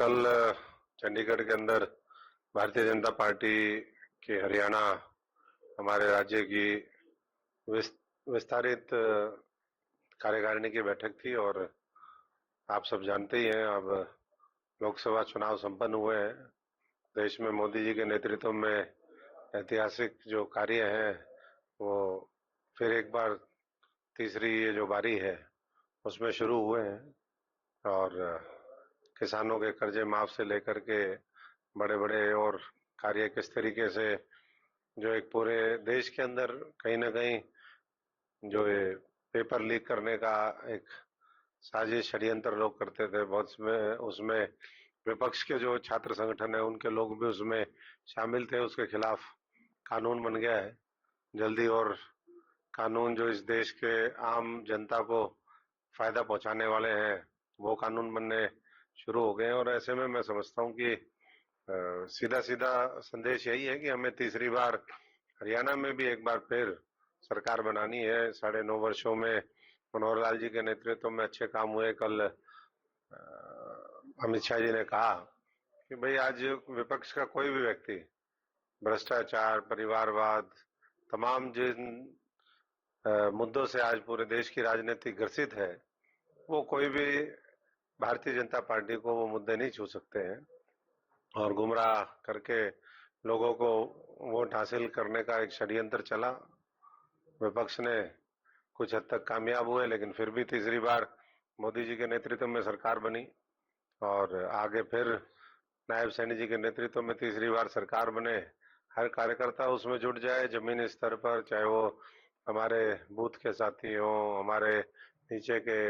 कल चंडीगढ़ के अंदर भारतीय जनता पार्टी के हरियाणा हमारे राज्य की विस्तारित कार्यकारिणी की बैठक थी और आप सब जानते ही हैं। अब लोकसभा चुनाव संपन्न हुए हैं। देश में मोदी जी के नेतृत्व में ऐतिहासिक जो कार्य हैं वो फिर एक बार तीसरी ये जो बारी है उसमें शुरू हुए हैं। और किसानों के कर्जे माफ से लेकर के बड़े बड़े और कार्य किस तरीके से जो एक पूरे देश के अंदर कहीं ना कहीं जो ये पेपर लीक करने का एक साजिश षड्यंत्र लोग करते थे, बहुत उसमें उसमें विपक्ष के जो छात्र संगठन है उनके लोग भी उसमें शामिल थे। उसके खिलाफ कानून बन गया है जल्दी, और कानून जो इस देश के आम जनता को फायदा पहुंचाने वाले हैं वो कानून बनने शुरू हो गए हैं। और ऐसे में मैं समझता हूं कि सीधा सीधा संदेश यही है कि हमें तीसरी बार हरियाणा में भी एक बार फिर सरकार बनानी है। 9.5 वर्षों में मनोहर लाल जी के नेतृत्व में अच्छे काम हुए। कल अमित शाह जी ने कहा कि भाई आज विपक्ष का कोई भी व्यक्ति भ्रष्टाचार, परिवारवाद, तमाम जिन मुद्दों से आज पूरे देश की राजनीति ग्रसित है, वो कोई भी भारतीय जनता पार्टी को वो मुद्दे नहीं छू सकते हैं। और गुमराह करके लोगों को वोट हासिल करने का एक षड्यंत्र चला। विपक्ष ने कुछ हद तक कामयाब हुए, लेकिन फिर भी तीसरी बार मोदी जी के नेतृत्व में सरकार बनी और आगे फिर नायब सैनी जी के नेतृत्व में तीसरी बार सरकार बने। हर कार्यकर्ता उसमें जुट जाए जमीनी स्तर पर, चाहे वो हमारे बूथ के साथी हो, हमारे नीचे के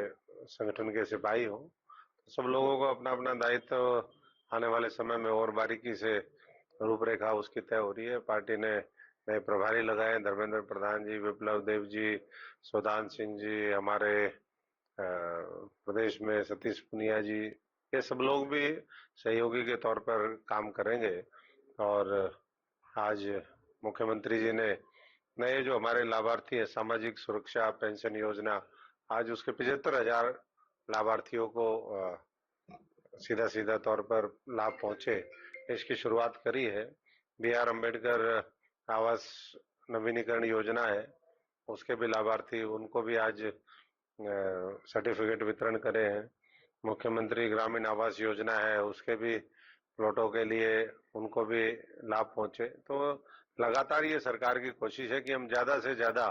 संगठन के सिपाही हो, तो सब लोगों को अपना अपना दायित्व आने वाले समय में और बारीकी से रूपरेखा उसकी तय हो रही है। पार्टी ने नए प्रभारी लगाए, धर्मेंद्र प्रधान जी, विप्लव देव जी, सुदान सिंह जी, हमारे प्रदेश में सतीश पुनिया जी, ये सब लोग भी सहयोगी के तौर पर काम करेंगे। और आज मुख्यमंत्री जी ने नए जो हमारे लाभार्थी है सामाजिक सुरक्षा पेंशन योजना, आज उसके 75,000 लाभार्थियों को सीधा सीधा तौर पर लाभ पहुंचे, इसकी शुरुआत करी है। बी आर अम्बेडकर आवास नवीनीकरण योजना है, उसके भी लाभार्थी, उनको भी आज सर्टिफिकेट वितरण करे हैं। मुख्यमंत्री ग्रामीण आवास योजना है, उसके भी प्लॉटों के लिए उनको भी लाभ पहुंचे। तो लगातार ये सरकार की कोशिश है कि हम ज्यादा से ज्यादा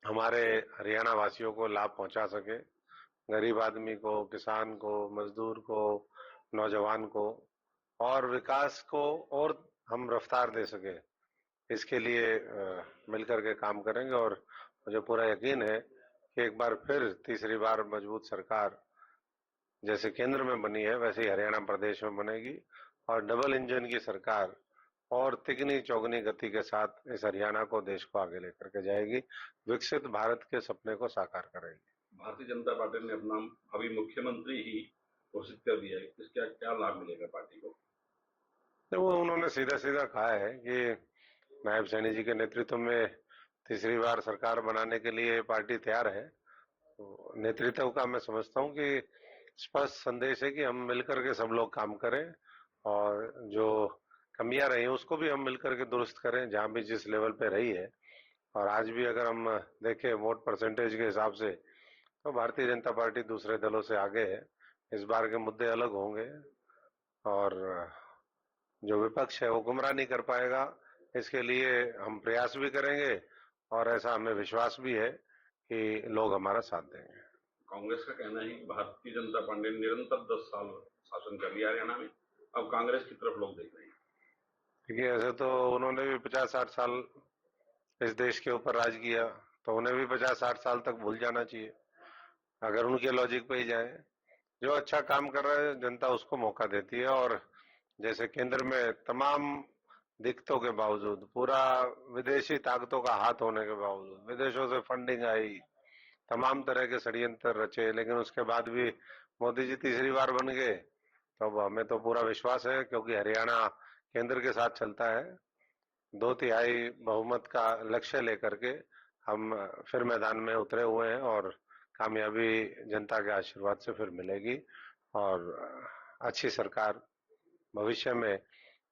हमारे हरियाणा वासियों को लाभ पहुंचा सके, गरीब आदमी को, किसान को, मजदूर को, नौजवान को, और विकास को और हम रफ्तार दे सके। इसके लिए मिलकर के काम करेंगे। और मुझे पूरा यकीन है कि एक बार फिर तीसरी बार मजबूत सरकार जैसे केंद्र में बनी है वैसे ही हरियाणा प्रदेश में बनेगी, और डबल इंजन की सरकार और तिगनी चौगनी गति के साथ इस हरियाणा को, देश को आगे लेकर के जाएगी, विकसित भारत के सपने को साकार करेगी। भारतीय जनता पार्टी ने अपना अभी मुख्यमंत्री ही घोषित कर दिया है, इसका क्या लाभ मिलेगा पार्टी को? तो वो उन्होंने सीधा सीधा कहा है कि नायब सैनी जी के नेतृत्व में तीसरी बार सरकार बनाने के लिए पार्टी तैयार है। तो नेतृत्व का मैं समझता हूं कि स्पष्ट संदेश है कि हम मिलकर के सब लोग काम करें, और जो कमियां रही उसको भी हम मिलकर के दुरुस्त करें जहां भी जिस लेवल पे रही है। और आज भी अगर हम देखें वोट परसेंटेज के हिसाब से, तो भारतीय जनता पार्टी दूसरे दलों से आगे है। इस बार के मुद्दे अलग होंगे और जो विपक्ष है वो गुमराह नहीं कर पाएगा। इसके लिए हम प्रयास भी करेंगे और ऐसा हमें विश्वास भी है कि लोग हमारा साथ देंगे। कांग्रेस का कहना है कि भारतीय जनता पार्टी ने निरंतर 10 साल शासन कर लिया हरियाणा में, अब कांग्रेस की तरफ लोग देख रहे हैं। देखिए, ऐसे तो उन्होंने भी 50-60 साल इस देश के ऊपर राज किया, तो उन्हें भी 50-60 साल तक भूल जाना चाहिए अगर उनके लॉजिक पे ही जाए। जो अच्छा काम कर रहा है जनता उसको मौका देती है। और जैसे केंद्र में तमाम दिक्कतों के बावजूद, पूरा विदेशी ताकतों का हाथ होने के बावजूद, विदेशों से फंडिंग आई, तमाम तरह के षड्यंत्र रचे, लेकिन उसके बाद भी मोदी जी तीसरी बार बन गए। तो अब हमें तो पूरा विश्वास है, क्योंकि हरियाणा केंद्र के साथ चलता है। 2/3 बहुमत का लक्ष्य लेकर के हम फिर मैदान में उतरे हुए हैं और कामयाबी जनता के आशीर्वाद से फिर मिलेगी। और अच्छी सरकार भविष्य में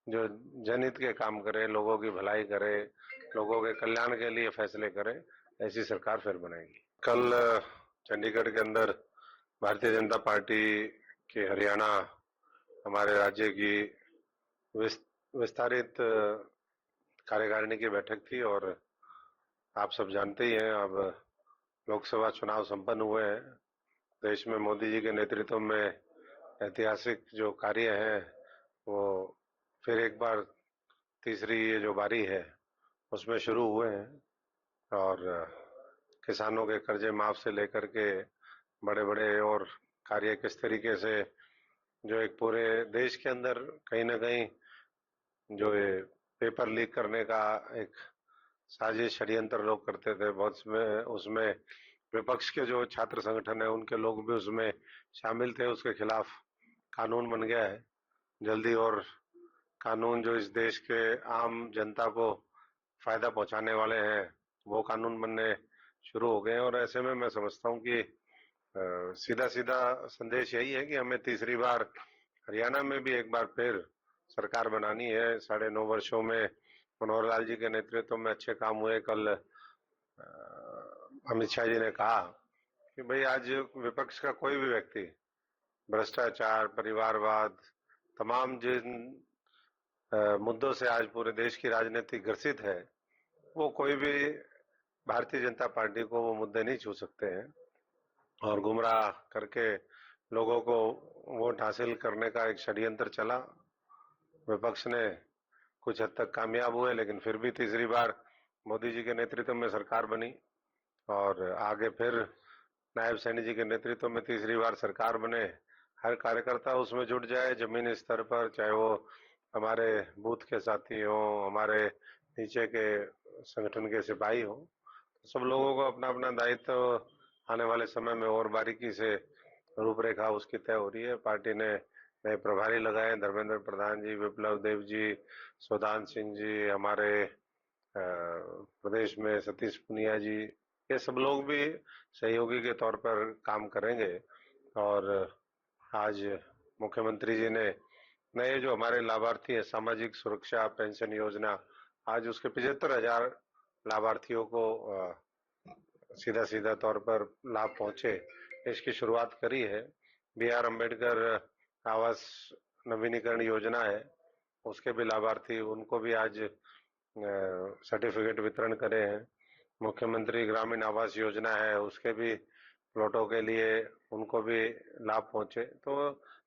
जो जनहित के काम करे, लोगों की भलाई करे, लोगों के कल्याण के लिए फैसले करे, ऐसी सरकार फिर बनेगी। कल चंडीगढ़ के अंदर भारतीय जनता पार्टी के हरियाणा हमारे राज्य की विस्तारित कार्यकारिणी की बैठक थी और आप सब जानते ही हैं अब लोकसभा चुनाव संपन्न हुए हैं। देश में मोदी जी के नेतृत्व में ऐतिहासिक जो कार्य हैं वो फिर एक बार तीसरी ये जो बारी है उसमें शुरू हुए हैं और किसानों के कर्जे माफ से लेकर के बड़े बड़े और कार्य किस तरीके से जो एक पूरे देश के अंदर कहीं ना कहीं जो ये पेपर लीक करने का एक साजिश षड्यंत्र लोग करते थे, बहुत उसमें विपक्ष के जो छात्र संगठन है उनके लोग भी उसमें शामिल थे, उसके खिलाफ कानून बन गया है जल्दी। और कानून जो इस देश के आम जनता को फायदा पहुंचाने वाले हैं वो कानून बनने शुरू हो गए हैं। और ऐसे में मैं समझता हूं कि सीधा सीधा संदेश यही है कि हमें तीसरी बार हरियाणा में भी एक बार फिर सरकार बनानी है। 9.5 वर्षों में मनोहर लाल जी के नेतृत्व में अच्छे काम हुए। कल अमित शाह जी ने कहा कि भाई आज विपक्ष का कोई भी व्यक्ति भ्रष्टाचार, परिवारवाद, तमाम जिन मुद्दों से आज पूरे देश की राजनीति ग्रसित है, वो कोई भी भारतीय जनता पार्टी को वो मुद्दे नहीं छू सकते हैं। और गुमराह करके लोगों को वोट हासिल करने का एक षड्यंत्र चला, विपक्ष ने कुछ हद तक कामयाब हुए, लेकिन फिर भी तीसरी बार मोदी जी के नेतृत्व में सरकार बनी और आगे फिर नायब सैनी जी के नेतृत्व में तीसरी बार सरकार बने। हर कार्यकर्ता उसमें जुट जाए जमीनी स्तर पर, चाहे वो हमारे बूथ के साथी हो, हमारे नीचे के संगठन के सिपाही हो, सब लोगों को अपना अपना दायित्व आने वाले समय में और बारीकी से रूपरेखा उसकी तय हो रही है। पार्टी ने नए प्रभारी लगाए, धर्मेंद्र प्रधान जी, विप्लव देव जी, सुदान सिंह जी, हमारे प्रदेश में सतीश पुनिया जी, ये सब लोग भी सहयोगी के तौर पर काम करेंगे। और आज मुख्यमंत्री जी ने नए जो हमारे लाभार्थी है सामाजिक सुरक्षा पेंशन योजना, आज उसके 75,000 लाभार्थियों को सीधा सीधा तौर पर लाभ पहुंचे, इसकी शुरुआत करी है। B.R. अम्बेडकर आवास नवीनीकरण योजना है, उसके भी लाभार्थी, उनको भी आज सर्टिफिकेट वितरण करे हैं। मुख्यमंत्री ग्रामीण आवास योजना है, उसके भी प्लॉटों के लिए उनको भी लाभ पहुंचे। तो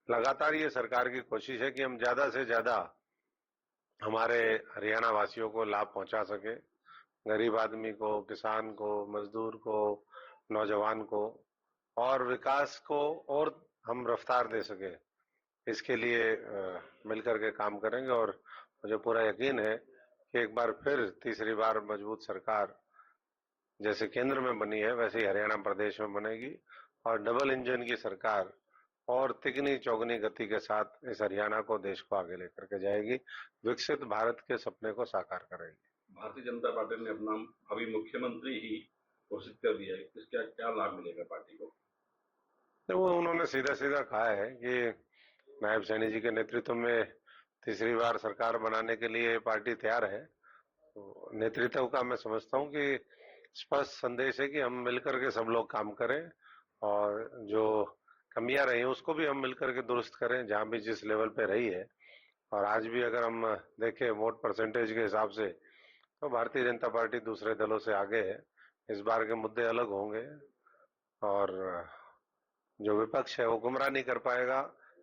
लगातार ये सरकार की कोशिश है कि हम ज्यादा से ज्यादा हमारे हरियाणा वासियों को लाभ पहुंचा सके, गरीब आदमी को, किसान को, मजदूर को, नौजवान को, और विकास को और हम रफ्तार दे सके, इसके लिए मिलकर के काम करेंगे। और मुझे पूरा यकीन है कि एक बार फिर तीसरी बार मजबूत सरकार जैसे केंद्र में बनी है वैसे ही हरियाणा प्रदेश में बनेगी और डबल इंजन की सरकार और तिगनी चौगनी गति के साथ इस हरियाणा को, देश को आगे लेकर के जाएगी, विकसित भारत के सपने को साकार करेगी। भारतीय जनता पार्टी ने अपना अभी मुख्यमंत्री ही घोषित कर दिया है, इसका क्या लाभ मिलेगा पार्टी को? तो वो उन्होंने सीधा सीधा कहा है कि नायब सैनी जी के नेतृत्व में तीसरी बार सरकार बनाने के लिए पार्टी तैयार है। तो नेतृत्व का मैं समझता हूँ कि स्पष्ट संदेश है कि हम मिलकर के सब लोग काम करें और जो कमियां रही उसको भी हम मिलकर के दुरुस्त करें जहां भी जिस लेवल पे रही है। और आज भी अगर हम देखें वोट परसेंटेज के हिसाब से तो भारतीय जनता पार्टी दूसरे दलों से आगे है। इस बार के मुद्दे अलग होंगे और जो विपक्ष है वो गुमराह नहीं कर पाएगा,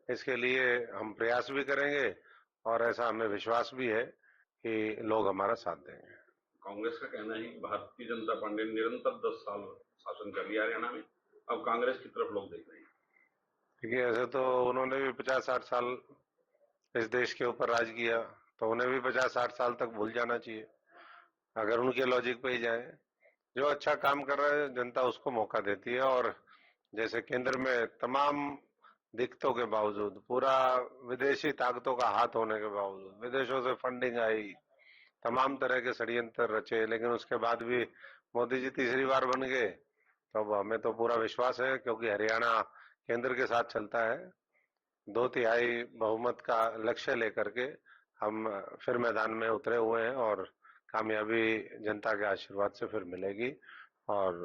इसके लिए हम प्रयास भी करेंगे और ऐसा हमें विश्वास भी है कि लोग हमारा साथ देंगे। कांग्रेस का कहना है कि भारतीय जनता पार्टी ने निरंतर 10 साल शासन कर लिया हरियाणा में, अब कांग्रेस की तरफ लोग देख रहे हैं। देखिए ऐसे तो उन्होंने भी 50-60 साल इस देश के ऊपर राज किया, तो उन्हें भी 50-60 साल तक भूल जाना चाहिए अगर उनके लॉजिक पे ही जाए। जो अच्छा काम कर रहा है जनता उसको मौका देती है। और जैसे केंद्र में तमाम दिक्कतों के बावजूद, पूरा विदेशी ताकतों का हाथ होने के बावजूद, विदेशों से फंडिंग आई, तमाम तरह के षड्यंत्र रचे, लेकिन उसके बाद भी मोदी जी तीसरी बार बन गए। तो अब हमें तो पूरा विश्वास है क्योंकि हरियाणा केंद्र के साथ चलता है 2/3 बहुमत का लक्ष्य लेकर के हम फिर मैदान में उतरे हुए हैं और कामयाबी जनता के आशीर्वाद से फिर मिलेगी और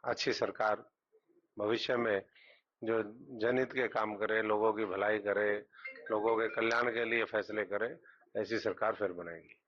अच्छी सरकार भविष्य में जो जनहित के काम करे, लोगों की भलाई करे, लोगों के कल्याण के लिए फैसले करे, ऐसी सरकार फिर बनेगी।